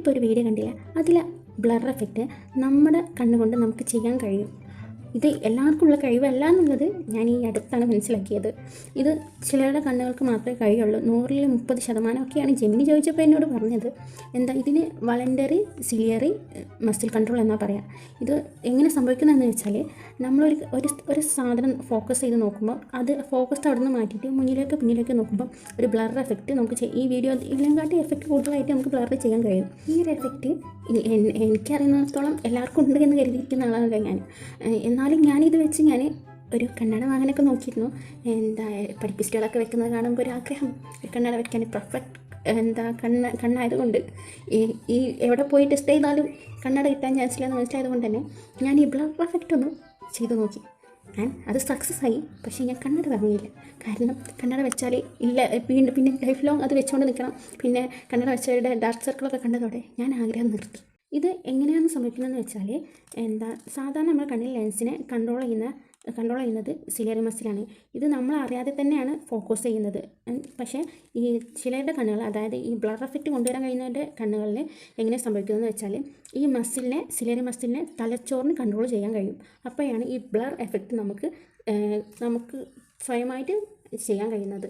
ഇപ്പോൾ ഒരു വീഡിയോ കണ്ടില്ല, അതിൽ ബ്ലർ എഫക്റ്റ് നമ്മുടെ കണ്ണുകൊണ്ട് നമുക്ക് ചെയ്യാൻ കഴിയും. ഇത് എല്ലാവർക്കും ഉള്ള കഴിവല്ല എന്നുള്ളത് ഞാൻ ഈ അടുത്താണ് മനസ്സിലാക്കിയത്. ഇത് ചിലരുടെ കണ്ണുകൾക്ക് മാത്രമേ കഴിയുള്ളൂ. 100-ൽ 30% ജെമിനി ചോദിച്ചപ്പോൾ എന്നോട് പറഞ്ഞത്. എന്താ ഇതിന് വളണ്ടറി സിലിയറി മസിൽ കൺട്രോൾ എന്നാ പറയാം. ഇത് എങ്ങനെ സംഭവിക്കുന്നതെന്ന് വെച്ചാൽ നമ്മളൊരു ഒരു സാധനം ഫോക്കസ് ചെയ്ത് നോക്കുമ്പോൾ അത് ഫോക്കസ് അവിടെ നിന്ന് മാറ്റിയിട്ട് പിന്നിലേക്ക് നോക്കുമ്പോൾ ഒരു ബ്ലർ എഫക്റ്റ് നമുക്ക് ഈ വീഡിയോ ഇതിനെക്കാട്ടി എഫക്റ്റ് കൂടുതലായിട്ട് നമുക്ക് ബ്ലർ ചെയ്യാൻ കഴിയും. ഈ ഒരു എഫക്റ്റ് എനിക്കറിയുന്നിടത്തോളം എല്ലാവർക്കും ഉണ്ട് എന്ന് കരുതിയിരിക്കുന്ന ആളാണല്ലോ ഞാൻ. എന്നാലും ഞാനിത് വെച്ച് ഞാൻ ഒരു കണ്ണട വാങ്ങാനൊക്കെ നോക്കിയിരുന്നു. എന്താ പഠിപ്പിസ്റ്റുകളൊക്കെ വെക്കുന്നത് കാണുമ്പോൾ ഒരു ആഗ്രഹം, ഒരു കണ്ണട വയ്ക്കാൻ പെർഫെക്റ്റ് കണ്ണായതുകൊണ്ട് ഈ എവിടെ പോയി ടെസ്റ്റ് ചെയ്താലും കണ്ണട കിട്ടാൻ ചാൻസ് ഇല്ലെന്ന് മനസ്സിലായതുകൊണ്ട് തന്നെ ഞാൻ ഈ ബ്ലർ എഫക്റ്റ് ഒന്ന് ചെയ്ത് നോക്കി. അത് സക്സസ് ആയി. പക്ഷേ ഞാൻ കണ്ണട വാങ്ങിയില്ല. കാരണം കണ്ണട വെച്ചാൽ പിന്നെ ലൈഫ് ലോങ് അത് വെച്ചുകൊണ്ട് നിൽക്കണം. പിന്നെ കണ്ണട വെച്ചവരുടെ ഡാർക്ക് സർക്കിളൊക്കെ കണ്ടതോടെ ഞാൻ ആഗ്രഹം നിർത്തി. ഇത് എങ്ങനെയാണ് സംഭവിക്കുന്നതെന്ന് വെച്ചാൽ സാധാരണ നമ്മുടെ കണ്ണിൽ ലെൻസിനെ കൺട്രോൾ ചെയ്യുന്നത് സിലിയറി മസിലാണ്. ഇത് നമ്മൾ അറിയാതെ തന്നെയാണ് ഫോക്കസ് ചെയ്യുന്നത്. പക്ഷേ ഈ ചിലരുടെ കണ്ണുകൾ, അതായത് ഈ ബ്ലർ എഫക്റ്റ് കൊണ്ടുവരാൻ കഴിയുന്നവരുടെ കണ്ണുകളിൽ എങ്ങനെ സംഭവിക്കുന്നതെന്ന് വെച്ചാൽ ഈ സിലിയറി മസിലിനെ തലച്ചോറിന് കൺട്രോൾ ചെയ്യാൻ കഴിയും. അപ്പോഴാണ് ഈ ബ്ലർ എഫക്റ്റ് നമുക്ക് സ്വയമായിട്ട് ചെയ്യാൻ കഴിയുന്നത്.